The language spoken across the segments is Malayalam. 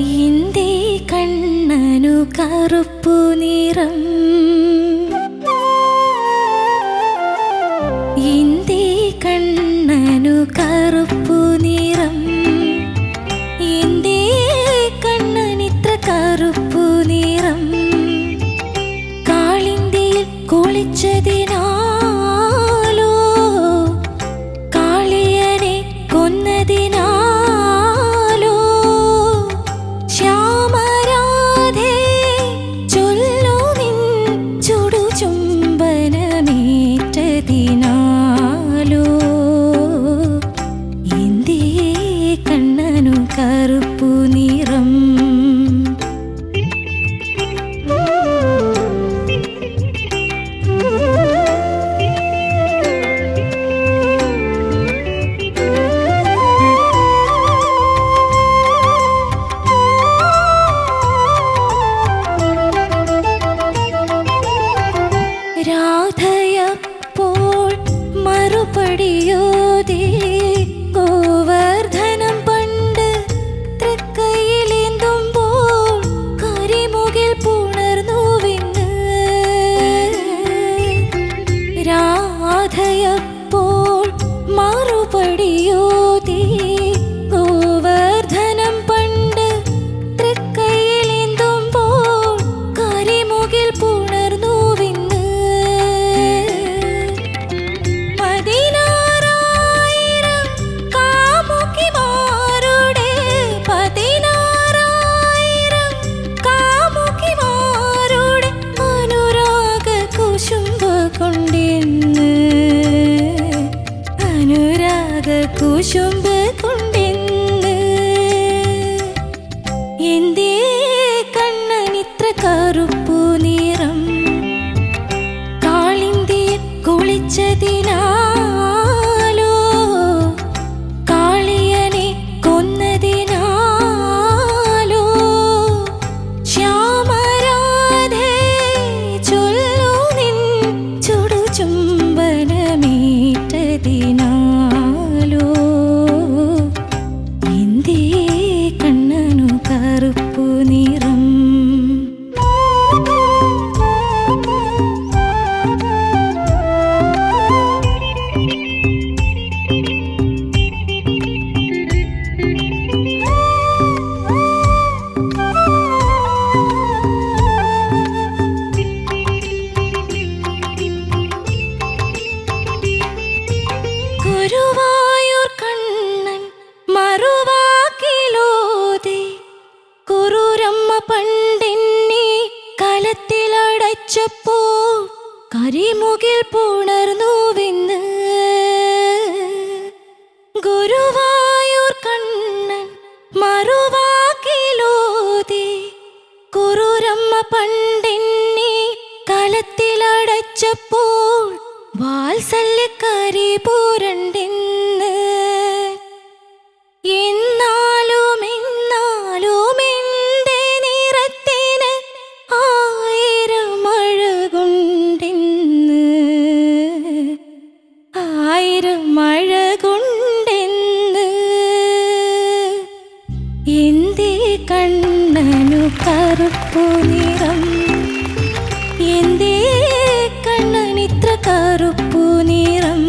ഇന്ദേ കണ്ണനു കറുപ്പു നിറം, ഇന്ദേ കണ്ണനു കറുപ്പു നിറം, ഇന്ദേ കണ്ണനിത്ര കറുപ്പു നിറം, കാളിന്തിയിൽ കുളിച്ചതിനാലോ കാളിയനെ കൊന്നതിനാലോ ശ്യാമരാധേ ചൊല്ലു നിൻ ചുടുചുംബനമേറ്റതിനാലോ ഇന്ദേ കണ്ണനു കറുപ്പു നിറം. രാധയപ്പോൾ മറുപടിയോതി ഗോവർദ്ധനം പണ്ട് തൃക്കൈയിലേന്തുമ്പോൾ കരിമുകിൽ പുണർന്നു വിണ്ണ്. രാധയപ്പോൾ മറുപടിയോതി ഗോവർദ്ധനം പണ്ട് തൃക്കൈയിലേന്തുമ്പോൾ കരിമുകിൽ പുണർന്നു വിണ്ണ്. 16,000 കാമുകിമാരുടെ 16,000 കാമുകിമാരുടെ അനുരാഗ കുശുംബ കൊണ്ടിന്ന്, അനുരാഗ കുശുംബ കൊണ്ടിന്ന്. എന്തേ കണ്ണനിത്ര കറുപ്പു നിറം, കാളിന്തിയിൽ കുളിച്ചതിനാലോ കാളിയനെ കൊന്നതിനാലോ ശ്യാമരാധേ ചൊല്ലു നിൻ ചുടുചുംബനമേറ്റതിനാലോ ഇന്ദേ കണ്ണനു കറുപ്പു നിറം. ഗുരുവായൂർ കണ്ണൻ മറുവാക്കിലോതി കുറൂരമ്മ പണ്ടെന്നെ കലത്തിലടച്ചപ്പോ കരിമുകിൽ പുണർന്നു വിന്ന്. ഗുരുവായൂർ കണ്ണൻ മറുവാക്കിലോതി കുറൂരമ്മ പണ്ടെന്നെ കലത്തിലടച്ചപ്പോൾ വാത്സല്യക്കാരി പൂരണ്ടെന്ന്. എന്നാലും എന്നാലും എന്റെ നിറത്തിന് 1000 അഴകുണ്ടെന്ന്, 1000 അഴകുണ്ടെന്ന്. എന്തേ കണ്ണനു കറുപ്പു നിറം, എന്തേ കണ്ണനിത്ര കറുപ്പു നിറം,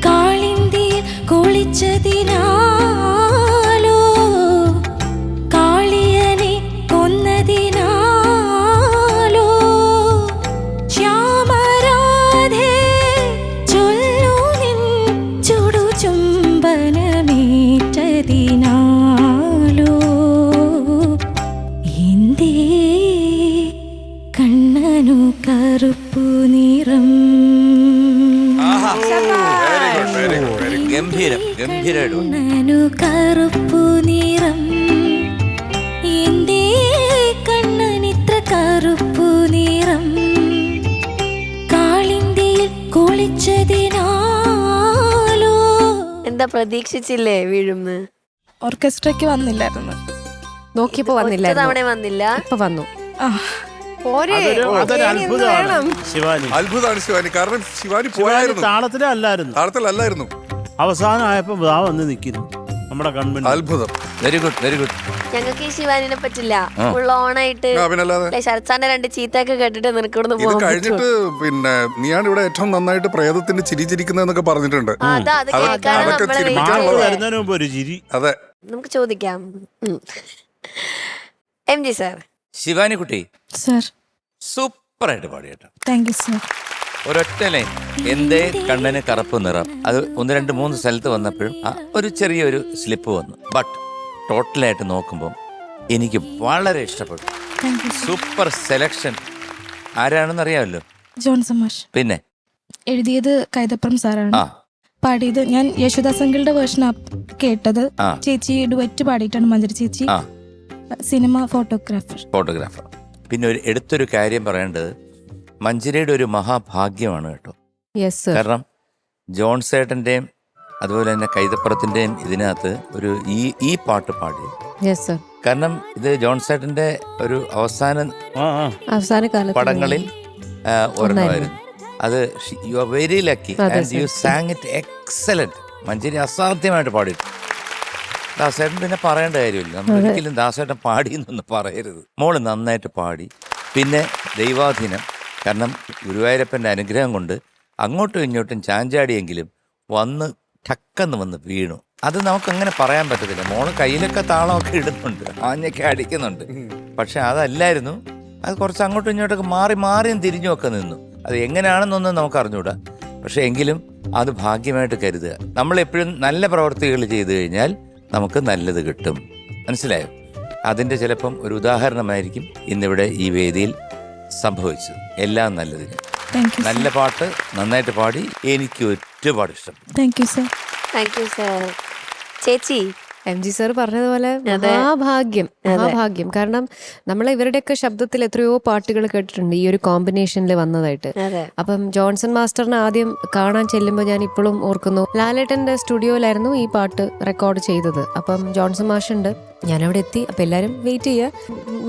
കാളിന്തിയിൽ കുളിച്ചതിനാലോ കാളിയനെ കൊന്നതിനാലോ ശ്യാമരാധേ ചൊല്ലു നിൻ ചുടുചുംബനമേറ്റതിനാലോ ഇന്ദേ കണ്ണനു കറുപ്പു നിറം. കണ്ണനു കറുപ്പു നിറം, ഇന്ദേ കണ്ണനിത്ര കറുപ്പു നിറം, കാളിന്തിയിൽ കുളിച്ചതിനാലോ. എന്താ പ്രതീക്ഷിച്ചില്ലേ വീഴുന്ന്? ഓർക്കസ്ട്രയ്ക്ക് വന്നില്ലായിരുന്നു, നോക്കിയപ്പോ വന്നില്ല, തവണ വന്നില്ല, ഇപ്പൊ വന്നു. അത്ഭുതമാണ് ശിവാനി. കാരണം ശിവാനി പോയായിരുന്നു, താളത്തിലല്ലായിരുന്നു. താളത്തിലല്ലായിരുന്നു. അവസാനമായപ്പോ വന്ന് നിൽക്കുന്നു. നമ്മുടെ ഗവൺമെന്റ്. അത്ഭുതം. Very good, very good. ഞങ്ങൾക്ക് ഈ ശിവാനിനെ പറ്റില്ല. ഫുൾ ഓണായിട്ട് പിന്നല്ലാതെ ശരത്സാന്റെ 2 ചീത്തയൊക്കെ കേട്ടിട്ട് നിനക്ക് ഇവിടുന്ന് ഇത് പോകാൻ കഴിഞ്ഞിട്ട് പിന്നെ നീയാണ് ഇവിടെ ഏറ്റവും നന്നായിട്ട് പ്രേതത്തിന്റെ ചിരി ചിരിക്കുന്നതെന്നൊക്കെ പറഞ്ഞിട്ടുണ്ട്. അതാ അത് കേൾക്കാനാണ് അതൊക്കെ നമ്മളെ ചിരിപ്പിക്കാൻ wait മാർക്ക് ഉള്ളതാ. ചെയ്തത്. വരുന്നതിന് മുമ്പ് ഒരു ചിരി. അതെ, നമുക്ക് ചോദിക്കാം. MG സാർ, ശിവാനി കുട്ടി സർ സൂപ്പറായിട്ട് പാടി കേട്ടോ. Thank you sir. ഒരൊറ്റ ലൈൻ, എന്തേ കണ്ണന് കറുപ്പ് നിറം, അത് 1, 2, 3 സ്ഥലത്ത് വന്നപ്പോഴും ഒരു ചെറിയൊരു സ്ലിപ്പ് വന്നു. ബട്ട് ടോട്ടലായിട്ട് നോക്കുമ്പോൾ എനിക്ക് വളരെ ഇഷ്ടപ്പെട്ടു. Thank you. Super selection. ആരാണെന്ന് അറിയാമല്ലോ? ജോൺസൺ മാഷ്. പിന്നെ എഴുതിയത് കൈതപ്രം സാറാണ്. ആ പാടിയത് ഞാൻ യേശുദാസ് അങ്കിളുടെ വേർഷൻ കേട്ടത്. ആ. ചേച്ചി ഡുവറ്റ് പാടിയിട്ടാണ് മഞ്ജരി ചേച്ചി. ആ സിനിമ ഫോട്ടോഗ്രാഫർ. ഫോട്ടോഗ്രാഫർ. പിന്നെ എടുത്തൊരു കാര്യം പറയേണ്ടത്, മഞ്ജരിയുടെ ഒരു മഹാഭാഗ്യമാണ് കേട്ടോ. Yes sir. കാരണം ജോൺസേട്ടൻ്റെയും അതുപോലെ തന്നെ കൈതപ്പുറത്തിൻ്റെയും ഇതിനകത്ത് ഒരു ഈ പാട്ട് പാടി. Yes sir. കാരണം ഇത് ജോൺസേട്ടൻ്റെ ഒരു അവസാന അവസാന കാലത്ത് പടങ്ങളിൽ ഒരെണ്ണമായിരുന്നു. അത് you are very lucky and you sang it excellent. Manjari അസാധ്യമായിട്ട് പാടിയിട്ടു. ദാസേട്ടൻ പിന്നെ പറയേണ്ട കാര്യമില്ല, നമ്മൾ ഒരിക്കലും ദാസേട്ടൻ പാടിയെന്നൊന്നും പറയരുത്. മോള് നന്നായിട്ട് പാടി. പിന്നെ ദൈവാധീനം, കാരണം ഗുരുവായൂരപ്പൻ്റെ അനുഗ്രഹം കൊണ്ട് അങ്ങോട്ടും ഇങ്ങോട്ടും ചാഞ്ചാടിയെങ്കിലും വന്ന് ടക്കെന്ന് വന്ന് വീണു. അത് നമുക്കങ്ങനെ പറയാൻ പറ്റത്തില്ല. മോള് കയ്യിലൊക്കെ താളമൊക്കെ ഇടുന്നുണ്ട്, ആഞ്ഞൊക്കെ അടിക്കുന്നുണ്ട്. പക്ഷെ അതല്ലായിരുന്നു, അത് കുറച്ച് അങ്ങോട്ടും ഇങ്ങോട്ടൊക്കെ മാറിയും തിരിഞ്ഞുമൊക്കെ നിന്നു. അത് എങ്ങനെയാണെന്നൊന്നും നമുക്ക് അറിഞ്ഞൂടാ. പക്ഷെ എങ്കിലും അത് ഭാഗ്യമായിട്ട് കരുതുക. നമ്മളെപ്പോഴും നല്ല പ്രവർത്തികൾ ചെയ്തു കഴിഞ്ഞാൽ നമുക്ക് നല്ലത് കിട്ടും. മനസ്സിലായോ? അതിൻ്റെ ചിലപ്പം ഒരു ഉദാഹരണമായിരിക്കും ഇന്നിവിടെ ഈ വേദിയിൽ സംഭവിച്ചത്. എല്ലാം നല്ലതിന്. നല്ല പാട്ട് നന്നായിട്ട് പാടി. എനിക്ക് ഒരുപാട് ഇഷ്ടം. Thank you sir. Thank you sir. ചേച്ചി, MG സാർ പറഞ്ഞതുപോലെ മഹാഭാഗ്യം. കാരണം നമ്മൾ ഇവരുടെയൊക്കെ ശബ്ദത്തിൽ എത്രയോ പാട്ടുകൾ കേട്ടിട്ടുണ്ട് ഈ ഒരു കോമ്പിനേഷനിൽ വന്നതായിട്ട്. അതെ. അപ്പം ജോൺസൺ മാസ്റ്ററിനെ ആദ്യം കാണാൻ ചെല്ലുമ്പോൾ ഞാൻ ഇപ്പോഴും ഓർക്കുന്നു, ലാലേട്ടൻ്റെ സ്റ്റുഡിയോയിലായിരുന്നു ഈ പാട്ട് റെക്കോർഡ് ചെയ്തത്. അപ്പം ജോൺസൺ മാഷുണ്ട്, ഞാനവിടെ എത്തി. അപ്പം എല്ലാവരും വെയിറ്റ് ചെയ്യുക.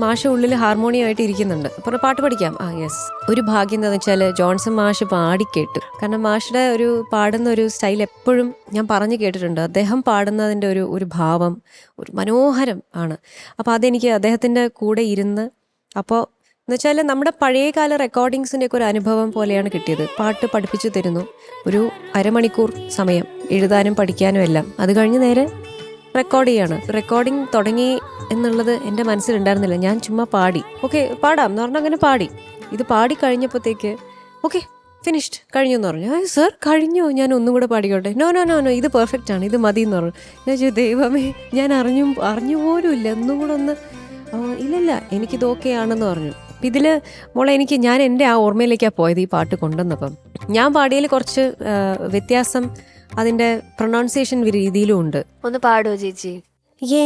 മാഷ് ഉള്ളിൽ ഹാർമോണിയമായിട്ട് ഇരിക്കുന്നുണ്ട്. അപ്പോൾ പാട്ട് പഠിക്കാം. യെസ്. ഒരു ഭാഗ്യം എന്താണെന്ന് വെച്ചാൽ ജോൺസൺ മാഷ് പാടിക്കേട്ടു. കാരണം മാഷിന്റെ ഒരു പാടുന്ന ഒരു സ്റ്റൈൽ എപ്പോഴും ഞാൻ പറഞ്ഞു കേട്ടിട്ടുണ്ട്. അദ്ദേഹം പാടുന്നതിൻ്റെ ഒരു ഭാവം ഒരു മനോഹരം ആണ്. അപ്പോൾ അതെനിക്ക് അദ്ദേഹത്തിൻ്റെ കൂടെ ഇരുന്ന്, അപ്പോൾ എന്നുവെച്ചാൽ നമ്മുടെ പഴയകാല റെക്കോർഡിങ്സിൻ്റെ ഒക്കെ ഒരു അനുഭവം പോലെയാണ് കിട്ടിയത്. പാട്ട് പഠിപ്പിച്ചു തരുന്നു, ഒരു അരമണിക്കൂർ സമയം എഴുതാനും പഠിക്കാനും എല്ലാം. അത് കഴിഞ്ഞ് നേരെ റെക്കോർഡ് ചെയ്യാണ്. റെക്കോർഡിങ് തുടങ്ങി എന്നുള്ളത് എൻ്റെ മനസ്സിലുണ്ടായിരുന്നില്ല. ഞാൻ ചുമ്മാ പാടി, ഓക്കെ പാടാം എന്ന് പറഞ്ഞാൽ അങ്ങനെ പാടി. ഇത് പാടി കഴിഞ്ഞപ്പോഴത്തേക്ക് ഓക്കെ ഫിനിഷ്ഡ്, കഴിഞ്ഞു എന്ന് പറഞ്ഞു. സർ കഴിഞ്ഞു, ഞാൻ ഒന്നും കൂടെ പാടിക്കോട്ടെ. നോ ഇത് പെർഫെക്റ്റ് ആണ്, ഇത് മതി എന്ന് പറഞ്ഞു. ഞാൻ ചോദിച്ചു, ദൈവമേ ഞാൻ അറിഞ്ഞു പോലും ഇല്ല, ഒന്നും കൂടെ ഒന്ന്. ഇല്ലല്ല എനിക്കിത് ഓക്കെ ആണെന്ന് പറഞ്ഞു. അപ്പം ഇതിൽ മോളെ ഞാൻ എൻ്റെ ആ ഓർമ്മയിലേക്കാണ് പോയത് ഈ പാട്ട് കൊണ്ടുവന്നപ്പം. ഞാൻ പാടിയതിൽ കുറച്ച് വ്യത്യാസം അതിൻ്റെ പ്രൊനൗൺസിയേഷൻ രീതിയിലും ഉണ്ട്. ഒന്ന് പാടുവോ ചേച്ചി?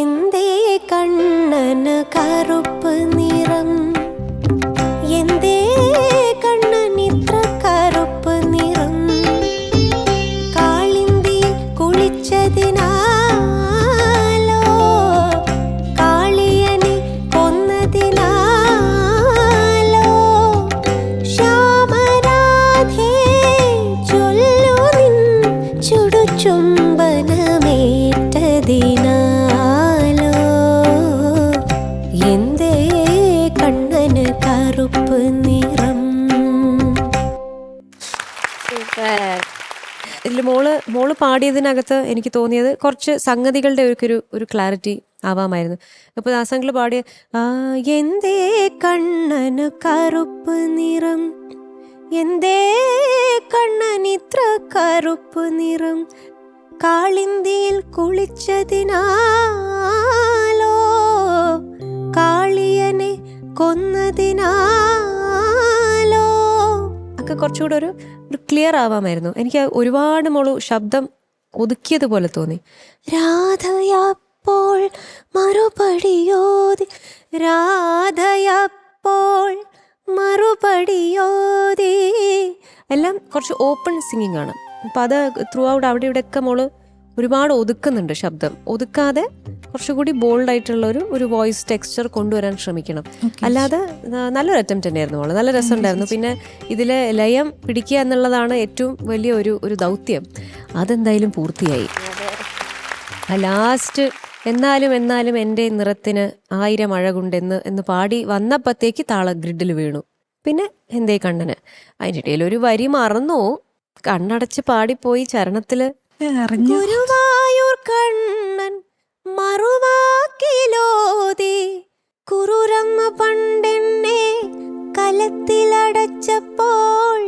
എന്തേ കണ്ണന് കറുപ്പ് നിറം, എന്തേ കണ്ണനിത്ര കറുപ്പ് നിറം, കാളിന്തിയിൽ കുളിച്ചതിനാലോ കാളിയനെ കൊന്നതിനാലോ ശ്യാമരാധേ ചൊല്ലു നിൻ ചുടുചുംബനമേറ്റതിനാലോ എന്തേ കണ്ണന് കറുപ്പ് നിറം. ഇതിൽ മോള് പാടിയതിനകത്ത് എനിക്ക് തോന്നിയത് കുറച്ച് സംഗതികളുടെ ഒരു ക്ലാരിറ്റി ആവാമായിരുന്നു. അപ്പോൾ ദാസങ്ങൾ പാടിയ എന്തേ കണ്ണന് കറുപ്പ് നിറം, എന്തേ കണ്ണനിത്ര കറുപ്പ് നിറം, കാളിന്തിയിൽ കുളിച്ചതിനാലോ കാളിയനെ കൊന്നതിനാലോ ഒക്കെ കുറച്ചുകൂടെ ഒരു ക്ലിയർ ആവാമായിരുന്നു. എനിക്ക് ഒരുപാട് മോള് ശബ്ദം ഒതുക്കിയതുപോലെ തോന്നി. രാധയപ്പോൾ മറുപടിയോതി, രാധയപ്പോൾ മറുപടിയോതി, എല്ലാം കുറച്ച് ഓപ്പൺ സിംഗിങ് ആണ്. അപ്പം അത് ത്രൂ ഔട്ട് അവിടെ ഇവിടെയൊക്കെ മോള് ഒരുപാട് ഒതുക്കുന്നുണ്ട്. ശബ്ദം ഒതുക്കാതെ കുറച്ചുകൂടി ബോൾഡായിട്ടുള്ള ഒരു വോയിസ് ടെക്സ്ചർ കൊണ്ടുവരാൻ ശ്രമിക്കണം. അല്ലാതെ നല്ലൊരു അറ്റംപ്റ്റ് തന്നെയായിരുന്നു മോള്, നല്ല രസമുണ്ടായിരുന്നു. പിന്നെ ഇതിലെ ലയം പിടിക്കുക എന്നുള്ളതാണ് ഏറ്റവും വലിയ ഒരു ദൗത്യം. അതെന്തായാലും പൂർത്തിയായി. ലാസ്റ്റ് എന്നാലും എന്നാലും എൻ്റെ നിറത്തിന് 1000 അഴകുണ്ടെന്ന് എന്ന് പാടി വന്നപ്പോഴത്തേക്ക് താള ഗ്രിഡിൽ വീണു. പിന്നെ എന്തേ കണ്ണന് അതിൻ്റെ ഇടയിൽ ഒരു വരി മറന്നു, കണ്ണടച്ച് പാടിപ്പോയി ചരണത്തില്. അറിഞ്ഞു. ഗുരുവായൂർ കണ്ണൻ മറുവാക്കിലോതി കുറുരമ്മ പണ്ടെന്നെ കലത്തിലടച്ചപ്പോൾ.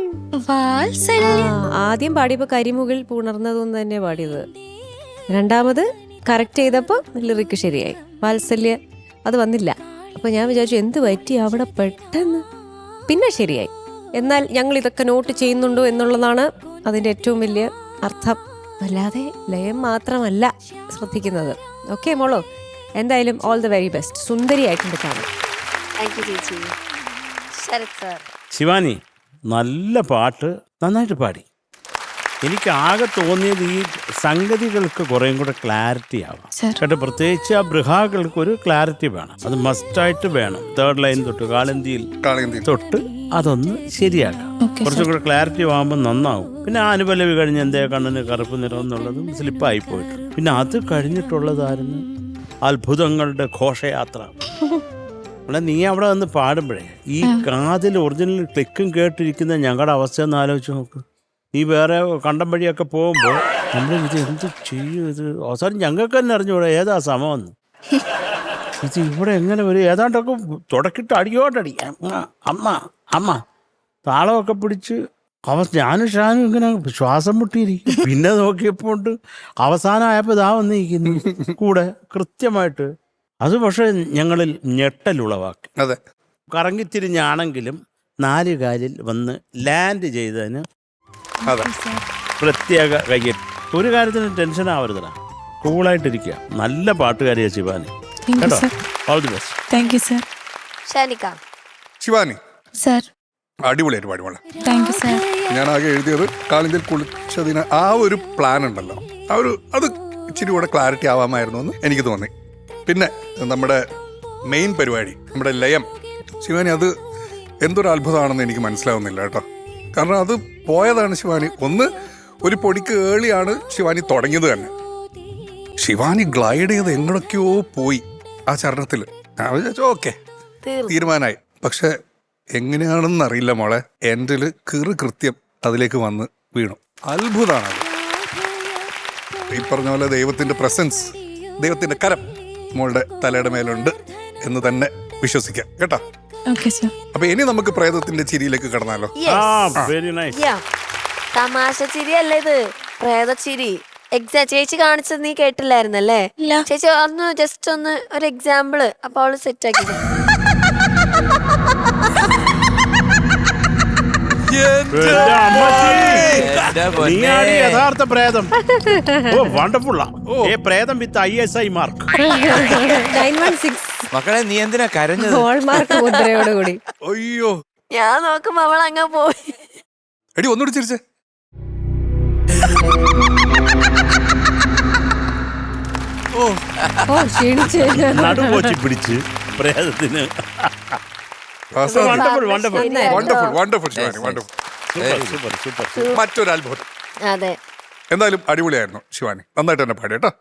വാത്സല്യം. ആദ്യം പാടിയപ്പോൾ കരിമുകിൽ പുണർന്നതൊന്നും തന്നെ പാടിയത്. രണ്ടാമത് കറക്റ്റ് ചെയ്തപ്പോൾ ലിറിക്ക് ശരിയായി. വാത്സല്യ അത് വന്നില്ല. അപ്പോൾ ഞാൻ വിചാരിച്ചു എന്ത് പറ്റി അവിടെ പെട്ടെന്ന്. പിന്നെ ശരിയായി. എന്നാൽ ഞങ്ങൾ ഇതൊക്കെ നോട്ട് ചെയ്യുന്നുണ്ടോ എന്നുള്ളതാണ് അതിൻ്റെ ഏറ്റവും വലിയ അർത്ഥം. അല്ലാതെ ലയം മാത്രമല്ല ശ്രദ്ധിക്കുന്നത്. ഓക്കെ മോളോ, എന്തായാലും ഓൾ ദ വെരി ബെസ്റ്റ്. സുന്ദരിയായിട്ടുണ്ട് കാണാൻ. താങ്ക് യു ചേച്ചി. ശരത് സാർ. ശിവാനി നല്ല പാട്ട് നന്നായിട്ട് പാടി. എനിക്ക് ആകെ തോന്നിയത് ഈ സംഗതികൾക്ക് കുറേയും കൂടെ ക്ലാരിറ്റി ആവാം Sir. കേട്ടോ. പ്രത്യേകിച്ച് ആ ബൃഹാകൾക്ക് ഒരു ക്ലാരിറ്റി വേണം, അത് മസ്റ്റായിട്ട് വേണം. 3rd ലൈൻ തൊട്ട് കാളന്തിയിൽ തൊട്ട് അതൊന്ന് ശരിയാക്കാം. Okay, കുറച്ചും കൂടെ ക്ലാരിറ്റി ആകുമ്പോൾ നന്നാവും. പിന്നെ ആ അനുപല്ലവി കഴിഞ്ഞ് എന്തേ കണ്ണിന് കറുപ്പ് നിറം എന്നുള്ളതും സ്ലിപ്പായി പോയിട്ട്, പിന്നെ അത് കഴിഞ്ഞിട്ടുള്ളതായിരുന്നു അത്ഭുതങ്ങളുടെ ഘോഷയാത്ര. അവിടെ നീ അവിടെ വന്ന് പാടുമ്പോഴേ ഈ കാതിൽ ഒറിജിനൽ ക്ലിക്കും കേട്ടിരിക്കുന്ന ഞങ്ങളുടെ അവസ്ഥ ഒന്ന് ആലോചിച്ച് നോക്ക്. നീ വേറെ കണ്ടം വഴിയൊക്കെ പോകുമ്പോൾ നമ്മൾ ഇത് എന്ത് ചെയ്യും, ഇത് അവസാനം ഞങ്ങൾക്ക് തന്നെ അറിഞ്ഞൂടെ ഏതാ സമമെന്ന്. ഇത് ഇവിടെ എങ്ങനെ വരും, ഏതാണ്ടൊക്കെ തുടക്കിട്ട് അടിയോട്ടടി അമ്മ അമ്മ താളമൊക്കെ പിടിച്ച് ഞാനും ഷാനും ഇങ്ങനെ ശ്വാസം മുട്ടിയിരിക്കും. പിന്നെ നോക്കിയപ്പോൾ അവസാനമായപ്പോൾ ഇതാ വന്നിരിക്കുന്നു കൂടെ കൃത്യമായിട്ട്. അത് പക്ഷേ ഞങ്ങളിൽ ഞെട്ടലുളവാക്കി. അതെ, കറങ്ങിത്തിരിഞ്ഞാണെങ്കിലും 4 കാലിൽ വന്ന് ലാൻഡ് ചെയ്തതിന് അതെ. പ്രത്യേക കയ്യൽ. ഒരു കാര്യത്തിന് ടെൻഷൻ ആവരുതടാ, കൂളായിട്ടിരിക്കുക. നല്ല പാട്ടുകാരിയാണ് ശിവാനി Thank you, കേട്ടോ. sir. All the best. Thank you, sir. ഷാനിക്ക. ശിവാനി Sir. അടിപൊളിയായിട്ട് പാടി മോളെ. Thank you, sir. ഞാൻ ആകെ എഴുതിയത് കാളിന്തിൽ കുളിച്ചതിന് ആ ഒരു പ്ലാൻ ഉണ്ടല്ലോ, അത് ഇച്ചിരി കൂടെ ക്ലാരിറ്റി ആവാമായിരുന്നു എന്ന് എനിക്ക് തോന്നി. പിന്നെ നമ്മുടെ മെയിൻ പരിപാടി, നമ്മുടെ ലയം, ശിവാനി അത് എന്തൊരു അത്ഭുതമാണെന്ന് എനിക്ക് മനസ്സിലാവുന്നില്ല കേട്ടോ. കാരണം അത് പോയതാണ് ശിവാനി. ഒന്ന് ഒരു പൊടിക്ക് ഏളിയാണ് ശിവാനി തുടങ്ങിയത് തന്നെ. ശിവാനി ഗ്ലൈഡ് ചെയ്ത് എങ്ങോടൊക്കെയോ പോയി ആ ചരണത്തിൽ. ഞാൻ വിചാരിച്ചു ഓക്കെ തീരുമാനമായി. പക്ഷെ എങ്ങനെയാണെന്ന് അറിയില്ല മോളെ, എൻഡിൽ കൃത്യം അതിലേക്ക് വന്ന് വീണു. അത്ഭുതമാണത്. ഈ പറഞ്ഞ പോലെ ദൈവത്തിന്റെ പ്രസൻസ്, ദൈവത്തിന്റെ കരം മോളുടെ തലയുടെ മേലുണ്ട് എന്ന് തന്നെ വിശ്വസിക്കാം കേട്ടോ. Okay, sir. അപ്പൊ ഇനി നമുക്ക് പ്രേതത്തിന്റെ ചിരിയിലേക്ക് കടന്നാലോ? Very nice. തമാശ ചിരി അല്ല ഇത്, പ്രേതച്ചിരി. ചേച്ചി കാണിച്ചത് നീ കേട്ടില്ലായിരുന്നല്ലേ? ഇല്ല. ചേച്ചി ഒന്ന് ജസ്റ്റ് ഒന്ന് ഒരു എക്സാമ്പിള് അപ്പൊ അവള് സെറ്റ് ആക്കി. നീയാണ് യഥാർത്ഥ പ്രേതം. ഓ വണ്ടർഫുള്ളാ. ഏ പ്രേതം വിത്ത് ISI മാർക്ക്. 916 മക്കളെ നീ എന്തിനാ കരഞ്ഞത്? ഹോൾമാർക്ക് മുദ്രയോട് കൂടി. അയ്യോ, ഞാൻ നോക്കുമ്പോ അവൾ അങ്ങ് പോയി. എടി ഒന്നുകൂടി ചിരിച്ചേ. ഓ ക്ഷീണിച്ച് നടുവോച്ചി പിടിച്ച് പ്രേതത്തിന്. Wonderful wonderful wonderful wonderful Shivani, wonderful. Super super. മറ്റൊരു അത്ഭുതം. അതെ, എന്തായാലും അടിപൊളിയായിരുന്നു ശിവാനി, നന്നായിട്ട് തന്നെ പാടി കേട്ടോ.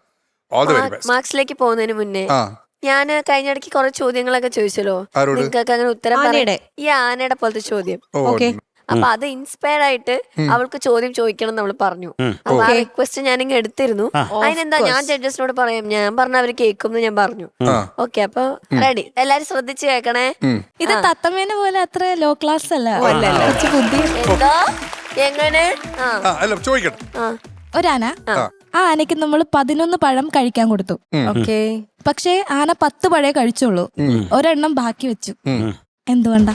All the very best. മാർക്സിലേക്ക് പോകുന്നതിന് മുന്നേ ആ ഞാൻ കഴിഞ്ഞ ഇടയ്ക്ക് കുറെ ചോദ്യങ്ങളൊക്കെ ചോദിച്ചല്ലോ. ആരോട്? നിങ്ങൾക്ക് അങ്ങനെ ഉത്തരം ആനയുടെ. ഈ ആനയുടെ പോലത്തെ ചോദ്യം. ഓ, ഓക്കെ. അപ്പൊ അത് ഇൻസ്പയർഡ് ആയിട്ട് അവൾക്ക് ചോദ്യം ചോദിക്കണം എന്ന് അവള് പറഞ്ഞു. അപ്പൊ ആ റിക്വസ്റ്റ് ഞാനിങ്ങ് എടുത്തിരുന്നു. അതിനെന്താ ഞാൻ ജഡ്ജസിനോട് പറയാം, ഞാൻ പറഞ്ഞ അവര് കേൾക്കും എന്ന് ഞാൻ പറഞ്ഞു. ഓക്കെ, അപ്പൊ റെഡി, എല്ലാരും ശ്രദ്ധിച്ച് കേൾക്കണേ. ഇത് തത്തമ്മേനെ പോലെ അത്ര ലോ ക്ലാസ് അല്ല. കുറച്ച് ബുദ്ധി. എന്താ എങ്ങനെ? ആ, അല്ല ചോദിക്കട്ടെ. ഒരാന, ആ ആനയ്ക്ക് നമ്മൾ 11 പഴം കഴിക്കാൻ കൊടുത്തു. ഓക്കെ. പക്ഷേ ആന 10 പഴേ കഴിച്ചുള്ളൂ. ഒരെണ്ണം ബാക്കി വെച്ചു. എന്തുകൊണ്ടാ?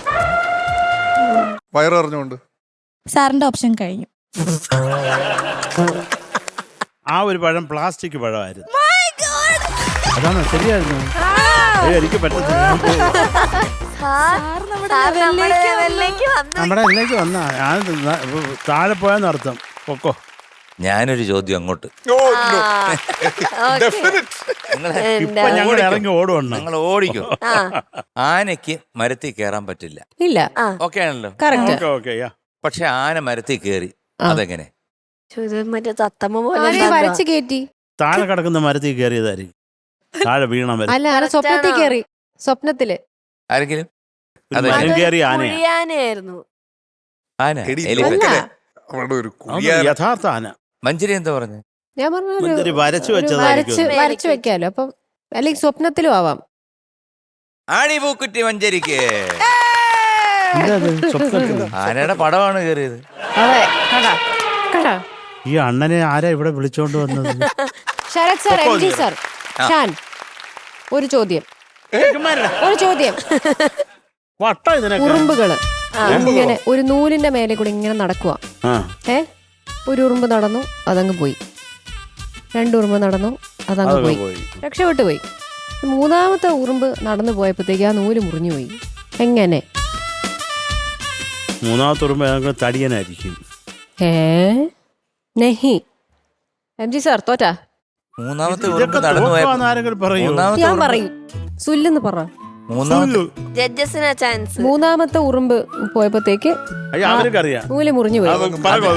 വയറിഞ്ഞുകൊണ്ട്. സാറിന്റെ ഓപ്ഷൻ കഴിഞ്ഞു. ആ ഒരു പഴം പ്ലാസ്റ്റിക് പഴമായിരുന്നു. അതാണ് ശരിയായിരുന്നു. എനിക്ക് പറ്റത്തില്ല. നമ്മുടെ ഇതിലേക്ക് വന്ന താഴെ പോയെന്ന് അർത്ഥം. പൊക്കോ. ഞാനൊരു ചോദ്യം അങ്ങോട്ട്. ഇപ്പൊ ഞങ്ങൾ ഇറങ്ങി ഓടുവണ്ണ. നിങ്ങൾ ഓടിക്കും. ആനയ്ക്ക് മരത്തിൽ കയറാൻ പറ്റില്ല. ഇല്ല. ഓക്കെ ആണല്ലോ. കറക്റ്റ്. ഓക്കെ. പക്ഷെ ആന മരത്തിൽ കയറി. അതെങ്ങനെ? മറ്റേ തത്തമ്മ പോലെ വരച്ച് കയറ്റി. താഴെ കിടക്കുന്ന മരത്തിൽ കയറിയതായിരിക്കും. താഴെ വീണ മരം. അല്ല ആന സ്വപ്നത്തിൽ കയറി. സ്വപ്നത്തില് ആരെങ്കിലും ഒരു മരം കയറി ആനയാ. കുഴിയാനയായിരുന്നു. ആന എടി, എലിഫന്റ്. ലോക്കലെ അവിടെ ഒരു അത് കുഴിയാന. യഥാർത്ഥ ആന. മഞ്ചരി എന്താ പറഞ്ഞു? ഞാൻ പറഞ്ഞു മഞ്ചരി വരച്ചു ഒരു വെച്ചതായിരിക്കും. വരച്ചു വെക്കാലോ. അപ്പം അല്ലെങ്കിൽ സ്വപ്നത്തിലും ആവാം. ആണി പൂക്കുറ്റി മഞ്ചരിക്ക്. എന്താ അത്? സ്വപ്നത്തില്? ആനയുടെ പടമാണ് കയറിയത്. അതെ കടാ കടാ. ഈ അണ്ണനെ ആരാ ഇവിടെ വിളിച്ചോണ്ട് വന്നത്? Sharath sir, M G sir, Shan, ഒരു ചോദ്യം. വട്ട ഇതിനൊക്കെ. ഉറുമ്പുകള് ഇങ്ങനെ ഒരു നൂലിന്റെ മേലെ കൂടി ഇങ്ങനെ നടക്കുക. ഒരു ഉറുമ്പ് നടന്നു, അതങ്ങ് പോയി. 2 ഉറുമ്പ് നടന്നു, അതങ്ങ് പോയി. രക്ഷപ്പെട്ടു പോയി. 3-ാമത്തെ ഉറുമ്പ് നടന്നു പോയപ്പോഴത്തേക്ക് ആ നൂല് മുറിഞ്ഞു പോയി. എങ്ങനെ? 3-ാമത്തെ ഉറുമ്പ് തടിയനായിരിക്കും. നെഹി. എം ജി സാർ തോറ്റാ. 3-ാമത്തെ ഉറുമ്പ് നടന്നു ആരെങ്കിലും പറയൂ? ഞാൻ പറയും. സുല്ലെന്ന് പറ. 'ജഡ്ജസിന് ചാൻസ്. 3-ാമത്തെ ഉറുമ്പ് പോയപ്പോഴത്തേക്ക് അവർക്കറിയാം. നൂല് മുറിഞ്ഞു പോയി.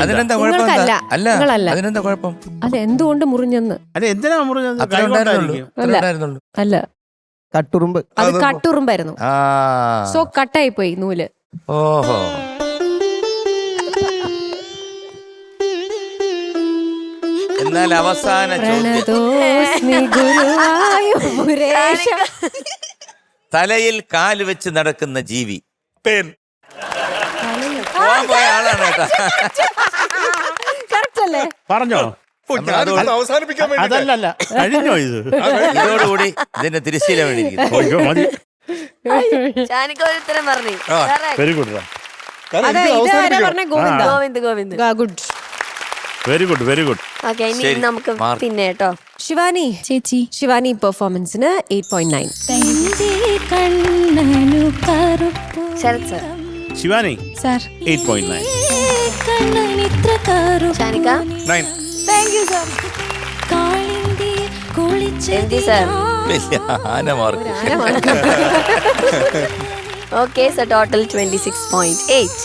അതിനെന്താ നിങ്ങൾക്കല്ല. അല്ല നിങ്ങളല്ല. അതിനെന്താ കുഴപ്പം? അല്ല എന്തുകൊണ്ട് മുറിഞ്ഞെന്ന്. അല്ല എന്തിനാ മുറിഞ്ഞത്? അത്ര ഉണ്ടായിരുന്നുള്ളൂ. അല്ല കട്ടുറുമ്പ്. അത് കട്ടുറുമ്പായിരുന്നു. സോ കട്ടായി പോയി നൂല്. ഓഹോ. എന്നാൽ അവസാന തലയിൽ കാല് വെച്ച് നടക്കുന്ന ജീവി. പേൻ. പോയ ആളാണ് കേട്ടാ. കറക്റ്റ് അല്ലേ? പറഞ്ഞോ? അവസാനിപ്പിക്കാൻ വേണ്ടി അതല്ല കഴിഞ്ഞോ ഇത്? ഇതോടുകൂടി ഇതിന്റെ തിരശ്ശീല വേണ്ടിയിരിക്കുന്നു. ഷാനിക്ക ഒരു ഉത്തരം പറഞ്ഞു. Very good. അതെ ഇതാരാ പറഞ്ഞ? Govinda. Govind. Good. Very good very good. Okay, ഇനി നമുക്ക് പിന്നെ കേട്ടോ. ശിവാനി ചേച്ചി. ശിവാനി പെർഫോമൻസിന് 8.9. ശരത് സർ. ശിവാനി സാർ. 8.9. ഷാനിക്ക. 9. M G sir. വലിയ ആന മാർക്ക്. Okay sir, total 26.8.